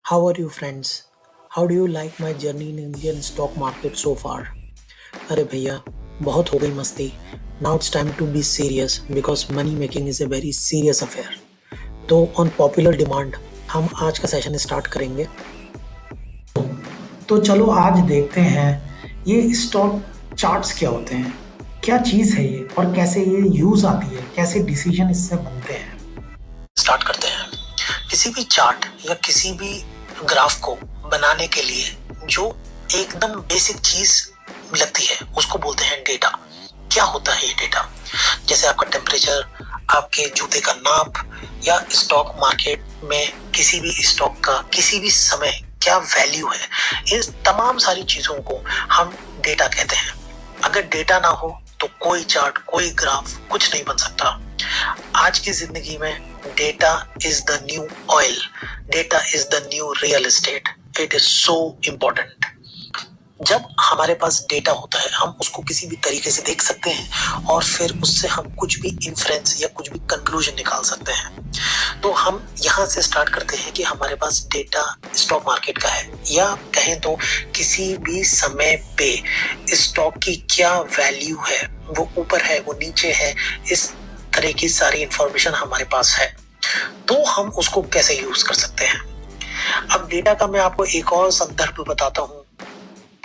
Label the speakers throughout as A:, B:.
A: How are you friends? How do you like my journey in Indian stock market so far? अरे भैया बहुत हो गई मस्ती. Now it's time to be serious because money making is a very serious affair. तो on popular demand हम आज का सेशन स्टार्ट करेंगे. तो चलो आज देखते हैं ये स्टॉक चार्ट्स क्या होते हैं, क्या चीज़ है ये और कैसे ये यूज आती है, कैसे डिसीजन इससे बनते हैं. स्टार्ट करते हैं. किसी भी चार्ट या किसी भी ग्राफ को बनाने के लिए जो एकदम बेसिक चीज लगती है उसको बोलते हैं डेटा. क्या होता है ये डेटा? जैसे आपका टेम्परेचर, आपके जूते का नाप या स्टॉक मार्केट में किसी भी स्टॉक का किसी भी समय क्या वैल्यू है, इस तमाम सारी चीजों को हम डेटा कहते हैं. अगर डेटा ना हो तो कोई चार्ट, कोई ग्राफ कुछ नहीं बन सकता. आज की जिंदगी में data is the new oil, data is the nu real estate. It is so important. जब हमारे पास डेटा होता है हम उसको किसी भी तरीके से देख सकते हैं और फिर उससे हम कुछ भी इन्फ्रेंस या कुछ भी कंक्लूजन निकाल सकते हैं. तो हम यहाँ से स्टार्ट करते हैं कि हमारे पास डेटा स्टॉक मार्केट का है, या कहें तो किसी भी समय पे स्टॉक की क्या वैल्यू है, वो ऊपर है, वो नीचे है, इस तरह की सारी इंफॉर्मेशन हमारे पास है. तो हम उसको कैसे यूज कर सकते हैं. अब डेटा का मैं आपको एक और संदर्भ बताता हूँ.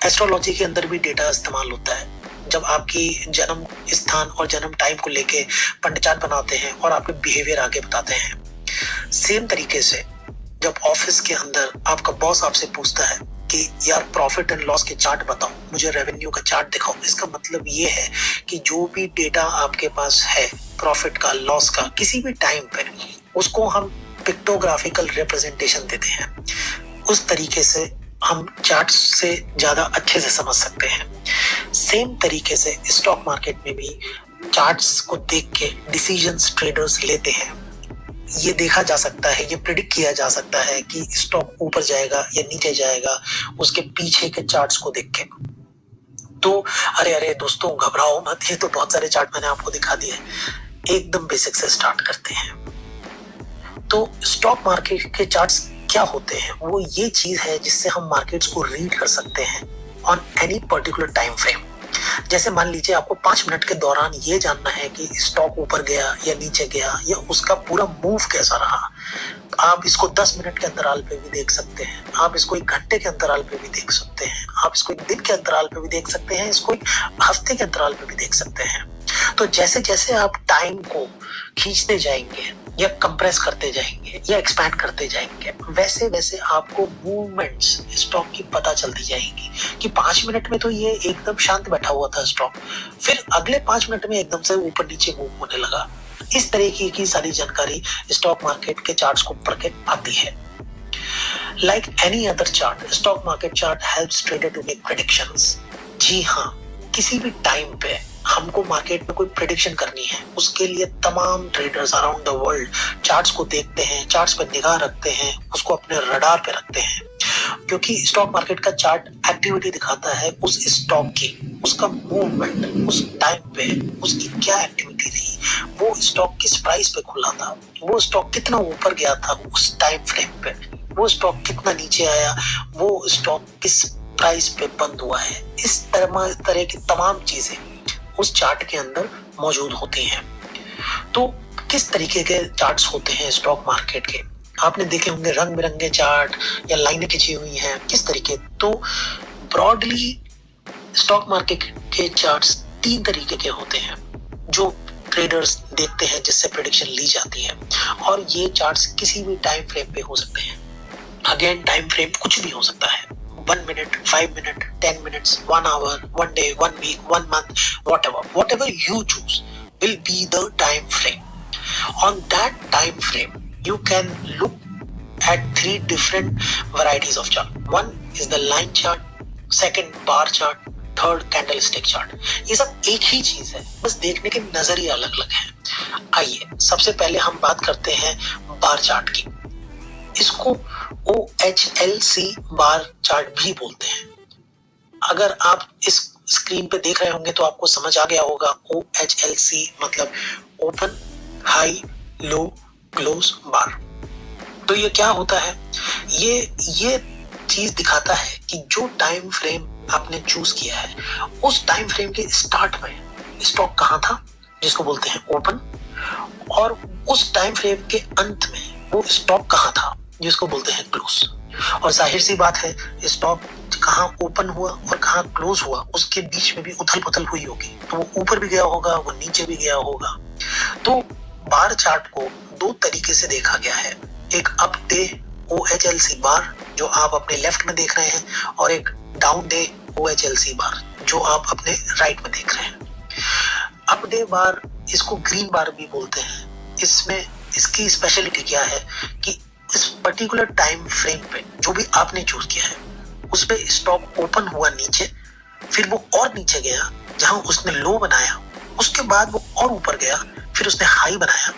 A: एस्ट्रोलॉजी के अंदर भी डेटा इस्तेमाल होता है. जब आपकी जन्म स्थान और जन्म टाइम को लेके पंडित चार्ट बनाते हैं और आपके बिहेवियर आगे बताते हैं. सेम तरीके से जब ऑफिस के अंदर आपका बॉस आपसे पूछता है कि यार प्रॉफिट एंड लॉस के चार्ट बताओ, मुझे रेवेन्यू का चार्ट दिखाओ, इसका मतलब ये है कि जो भी डेटा आपके पास है प्रॉफिट का, लॉस का, किसी भी टाइम पे, उसको हम पिक्टोग्राफिकल रिप्रेजेंटेशन देते हैं. उस तरीके से हम चार्ट से ज्यादा अच्छे से समझ सकते हैं. सेम तरीके से स्टॉक मार्केट में भी चार्ट्स को देख के डिसीजंस ट्रेडर्स लेते हैं. ये देखा जा सकता है, ये प्रिडिक्ट किया जा सकता है कि स्टॉक ऊपर जाएगा या नीचे जाएगा उसके पीछे के चार्ट्स को देख के. तो अरे अरे दोस्तों घबराओ मत, ये तो बहुत सारे चार्ट मैंने आपको दिखा दिए. एकदम बेसिक से स्टार्ट करते हैं. तो स्टॉक मार्केट के चार्ट्स क्या होते हैं? वो ये चीज है जिससे हम मार्केट्स को रीड कर सकते हैं on any particular time frame. जैसे मान लीजिए आपको 5 मिनट के दौरान ये जानना है कि स्टॉक ऊपर गया या नीचे गया या उसका पूरा मूव कैसा रहा. आप इसको 10 मिनट के अंतराल पे भी देख सकते हैं, आप इसको 1 घंटे के अंतराल पे भी देख सकते हैं, आप इसको 1 दिन के अंतराल पे भी देख सकते हैं, इसको 1 हफ्ते के अंतराल पे भी देख सकते हैं. तो जैसे जैसे आप टाइम को खींचते जाएंगे या कंप्रेस करते जाएंगे या एक्सपैंड करते जाएंगे, वैसे वैसे आपको मूवमेंट्स स्टॉक की पता चलती जाएंगी कि 5 मिनट में तो ये एकदम शांत बैठा हुआ था स्टॉक, फिर अगले 5 मिनट में एकदम से ऊपर नीचे मूव होने लगा. इस तरीके की सारी जानकारी स्टॉक मार्केट के चार्ट्स को पढ़ के आती है. Like any other chart, stock market chart helps trader to make predictions. जी हाँ, किसी भी टाइम पे हमको मार्केट में कोई प्रेडिक्शन करनी है, उसके लिए तमाम traders around the world charts को देखते हैं, चार्ट्स पर निगाह रखते हैं, उसको अपने रडार पे रखते हैं. क्योंकि स्टॉक मार्केट का चार्ट एक्टिविटी दिखाता है उस स्टॉक की, उसका मूवमेंट, उस टाइम पे उसकी क्या एक्टिविटी रही, वो स्टॉक किस प्राइस पे खुला था, वो स्टॉक कितना ऊपर गया था उस टाइम फ्रेम पे, वो स्टॉक कितना नीचे आया, वो स्टॉक किस प्राइस पे बंद हुआ है. इस तरह की तमाम चीजें उस चार्ट के अंदर मौजूद होती हैं. तो किस तरीके के चार्ट्स होते हैं स्टॉक मार्केट के? आपने देखे होंगे रंग बिरंगे चार्ट या लाइनें खिंची हुई हैं, किस तरीके. तो ब्रॉडली स्टॉक मार्केट के चार्ट्स 3 तरीके के होते हैं जो ट्रेडर्स देखते हैं, जिससे प्रेडिक्शन ली जाती है. और ये चार्ट्स किसी भी टाइम फ्रेम पे हो सकते हैं. अगेन टाइम फ्रेम कुछ भी हो सकता है, 1 minute, 5 minutes, 10 minutes, 1 hour, 1 day, 1 week, 1 month, whatever you choose will be the time frame. On that time frame, you can look at 3 different varieties of chart. One is the line chart, second bar chart, third candlestick chart. ये सब एक ही चीज है, बस देखने के नजरिए अलग अलग हैं. आइए सबसे पहले हम बात करते हैं बार चार्ट की. इसको OHLC बार चार्ट भी बोलते हैं. अगर आप इस स्क्रीन पे देख रहे होंगे तो आपको समझ आ गया होगा. OHLC मतलब ओपन, हाई, लो, क्लोज बार. तो ये क्या होता है, ये चीज दिखाता है कि जो टाइम फ्रेम आपने चूज किया है उस टाइम फ्रेम के स्टार्ट में स्टॉक कहाँ था जिसको बोलते हैं ओपन, और उस टाइम फ्रेम के अंत में वो स्टॉक कहाँ था जिसको बोलते हैं क्लोज। और जाहिर सी बात है, स्टॉक कहाँ ओपन हुआ और कहाँ क्लोज हुआ उसके बीच में भी उथल पुथल हुई होगी, तो वो ऊपर भी गया होगा, वो नीचे भी गया होगा। तो बार चार्ट को दो तरीके से देखा गया है, एक अप डे OHLC बार जो आप अपने लेफ्ट में देख रहे हैं, और एक डाउन डे OHLC बार जो आप अपने राइट में देख रहे हैं। अप डे बार, इसको ग्रीन बार भी बोलते हैं। इसमें इसकी स्पेशलिटी क्या है कि इस पर्टिकुलर टाइम फ्रेम पे जो भी आपने चूज किया है उस पे स्टॉक ओपन हुआ नीचे, फिर वो और नीचे गया जहां उसने लो बनाया, उसके बाद वो और ऊपर गया, फिर उसने हाई बनाया,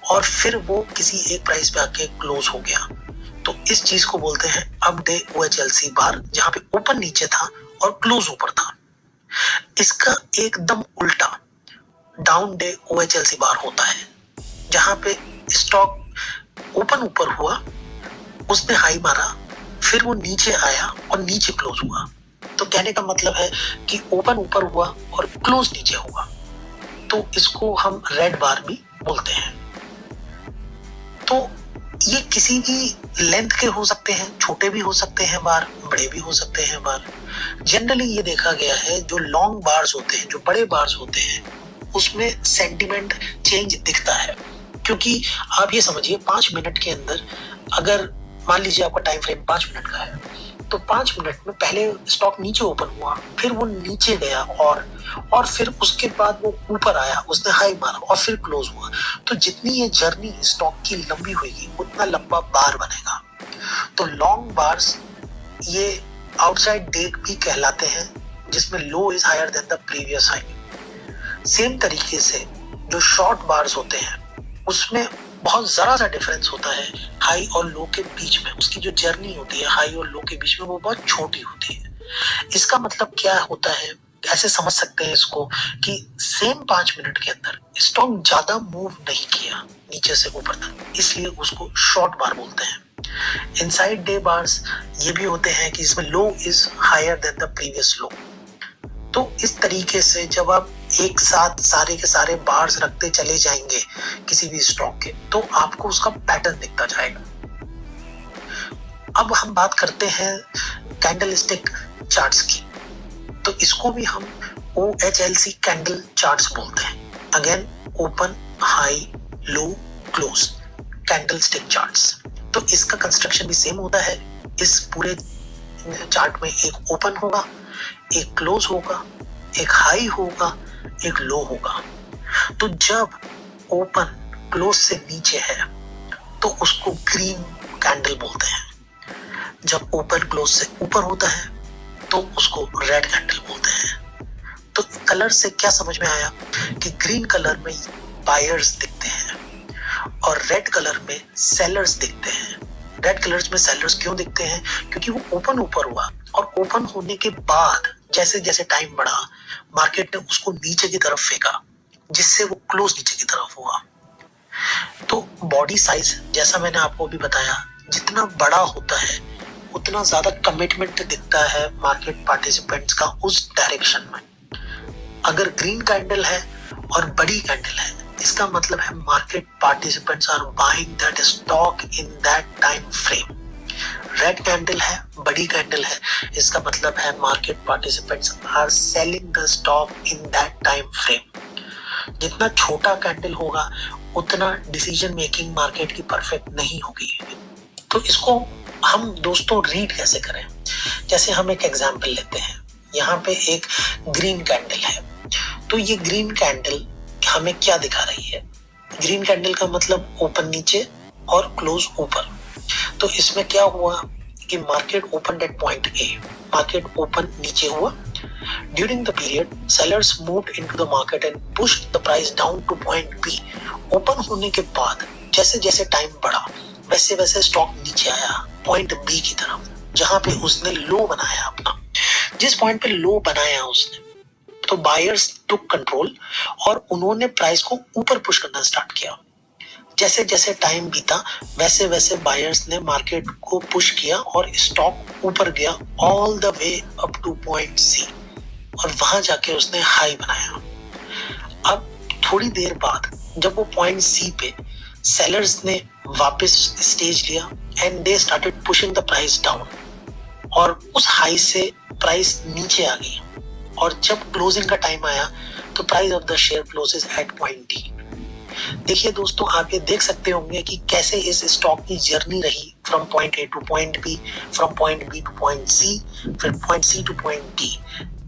A: और फिर वो किसी एक प्राइस पे आके क्लोज हो गया। तो इस चीज को बोलते हैं अप डे OHLC बार, जहां पे ओपन नीचे था और क्लोज ऊपर था। इसका एकदम उल्टा डाउन डे OHLC बार होता है, जहां पे स्टॉक ओपन ऊपर हुआ, उसने हाई मारा, फिर वो नीचे आया और नीचे क्लोज हुआ। तो कहने का मतलब है कि ओपन ऊपर हुआ और क्लोज नीचे हुआ, तो इसको हम रेड बार भी बोलते हैं। तो ये किसी भी लेंथ के हो सकते हैं, छोटे भी हो सकते हैं बार, बड़े भी हो सकते हैं बार। जनरली ये देखा गया है जो लॉन्ग बार्स होते हैं, जो बड़े बार्स होते हैं, उसमें सेंटिमेंट चेंज दिखता है, क्योंकि आप ये समझिए 5 मिनट के अंदर, अगर मान लीजिए आपका टाइम फ्रेम 5 मिनट का है, तो 5 मिनट में पहले स्टॉक नीचे ओपन हुआ, फिर वो नीचे गया, और फिर उसके बाद वो ऊपर आया, उसने हाई मारा और फिर क्लोज हुआ। तो जितनी ये जर्नी स्टॉक की लंबी होगी उतना लंबा बार बनेगा। तो लॉन्ग बार्स ये आउटसाइड डे भी कहलाते हैं, जिसमें low is higher than the previous high. Same तरीके से जो शॉर्ट बार्स होते हैं उसमें बहुत जरा सा डिफरेंस होता है हाई और लो के बीच में, उसकी जो जर्नी होती है हाई और लो के बीच में वो बहुत छोटी होती है। इसका मतलब क्या होता है, ऐसे समझ सकते हैं इसको कि सेम 5 मिनट के अंदर स्टॉक ज्यादा मूव नहीं किया नीचे से ऊपर तक, इसलिए उसको शॉर्ट बार बोलते हैं। इनसाइड डे बार्स ये भी होते हैं कि इसमें low is higher than the previous low. तो इस तरीके से जब आप एक साथ सारे के सारे बार्स रखते चले जाएंगे किसी भी स्टॉक के, तो आपको उसका पैटर्न दिखता जाएगा। अब हम बात करते हैं कैंडलस्टिक चार्ट्स की, तो इसको भी हम OHLC कैंडल चार्ट्स बोलते हैं। अगेन ओपन, हाई, लो, क्लोज, कैंडलस्टिक चार्ट्स। तो इसका कंस्ट्रक्शन भी सेम होता है। इस पूरे चार्ट में एक ओपन होगा, एक क्लोज होगा, एक हाई होगा, एक लो होगा। तो जब ओपन क्लोज से नीचे है तो उसको ग्रीन कैंडल बोलते हैं, जब ओपन क्लोज से ऊपर होता है तो उसको रेड कैंडल बोलते हैं। तो कलर से क्या समझ में आया कि ग्रीन कलर में बायर्स दिखते हैं और रेड कलर में सेलर्स दिखते हैं। रेड कलर्स में सेलर्स क्यों दिखते हैं, क्योंकि वो ओपन ऊपर हुआ और ओपन होने के बाद जैसे जैसे टाइम बढ़ा मार्केट ने उसको नीचे की तरफ फेंका, जिससे वो क्लोज नीचे की तरफ हुआ। तो बॉडी साइज जैसा मैंने आपको भी बताया, जितना बड़ा होता है उतना ज्यादा कमिटमेंट दिखता है मार्केट पार्टिसिपेंट्स का उस डायरेक्शन में। अगर ग्रीन कैंडल है और बड़ी कैंडल है, इसका मतलब है market participants are buying that stock in that time frame. Red candle है, बड़ी कैंडल है, इसका मतलब है market participants are selling the stock in that time frame. जितना छोटा कैंडल होगा उतना डिसीजन मेकिंग मार्केट की परफेक्ट नहीं होगी। तो इसको हम दोस्तों रीड कैसे करें, जैसे हम एक एग्जांपल लेते हैं। यहाँ पे एक ग्रीन कैंडल है, तो ये ग्रीन कैंडल हमें क्या दिखा रही है? ग्रीन कैंडल का मतलब ओपन नीचे और क्लोज ऊपर। तो इसमें क्या हुआ कि market open at point A, market open नीचे हुआ। During the period, sellers moved into the market and pushed the price down to point B. Open होने के बाद जैसे जैसे टाइम बढ़ा वैसे वैसे स्टॉक नीचे आया पॉइंट बी की तरफ, जहां पे उसने लो बनाया अपना। जिस पॉइंट पे लो बनाया उसने, तो बायर्स टुक कंट्रोल और उन्होंने प्राइस को ऊपर पुश करना स्टार्ट किया। जैसे जैसे टाइम बीता वैसे वैसे बायर्स ने मार्केट को पुश किया और स्टॉक ऊपर गया all the way up to point C, और वहां जाके उसने हाई बनाया। अब थोड़ी देर बाद जब वो पॉइंट सी पे सेलर्स ने वापस स्टेज लिया and they started pushing the price down, और उस हाई से प्राइस नीचे आ गई, और जब क्लोजिंग का टाइम आया तो price of the share closes at point D. देखिए दोस्तों, आप ये देख सकते होंगे कि कैसे इस स्टॉक की जर्नी रही from point A to point B, from point B to point C, फिर point C to point D.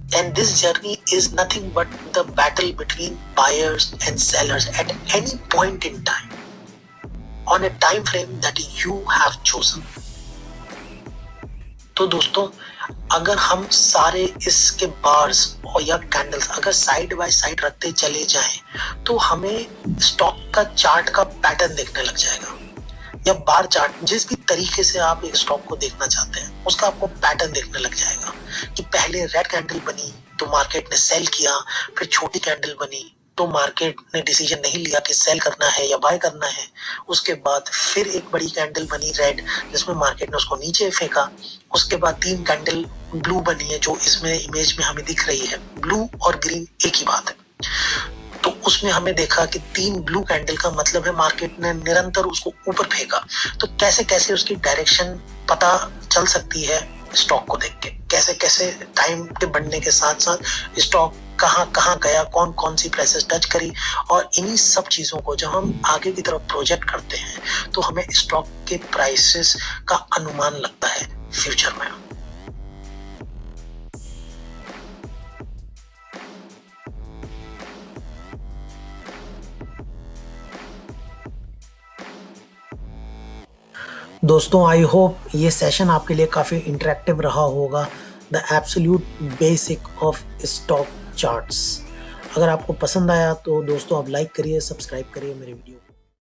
A: And this journey is nothing but the battle between buyers and sellers at any point in time on a time frame that you have chosen. तो दोस्तों, अगर हम सारे इसके bars और या candles अगर side by side रखते चले जाएं तो हमें स्टॉक का चार्ट का पैटर्न देखने लग जाएगा, या बार चार्ट, जिस भी तरीके से आप एक स्टॉक को देखना चाहते हैं उसका आपको पैटर्न देखने लग जाएगा कि पहले रेड कैंडल बनी तो मार्केट ने सेल किया, फिर छोटी कैंडल बनी तो मार्केट ने डिसीजन नहीं लिया कि सेल करना है या बाय करना है, उसके बाद फिर एक बड़ी कैंडल बनी रेड जिसमें मार्केट ने उसको नीचे फेंका, उसके बाद 3 कैंडल ब्लू बनी है जो इसमें इमेज में हमें दिख रही है। ब्लू और ग्रीन एक ही बात है, तो उसमें हमें देखा कि 3 ब्लू कैंडल का मतलब है मार्केट ने निरंतर उसको ऊपर फेंका। तो कैसे कैसे उसकी डायरेक्शन पता चल सकती है स्टॉक को देख के, कैसे कैसे टाइम के बढ़ने के साथ साथ स्टॉक कहाँ कहाँ गया, कौन कौन सी प्राइसेस टच करी, और इन्हीं सब चीजों को जब हम आगे की तरफ प्रोजेक्ट करते हैं तो हमें स्टॉक के प्राइसेस का अनुमान लगता है फ्यूचर में। दोस्तों, आई होप ये सेशन आपके लिए काफ़ी इंटरेक्टिव रहा होगा, the absolute basic of stock charts. अगर आपको पसंद आया तो दोस्तों आप लाइक करिए, सब्सक्राइब करिए मेरे वीडियो को।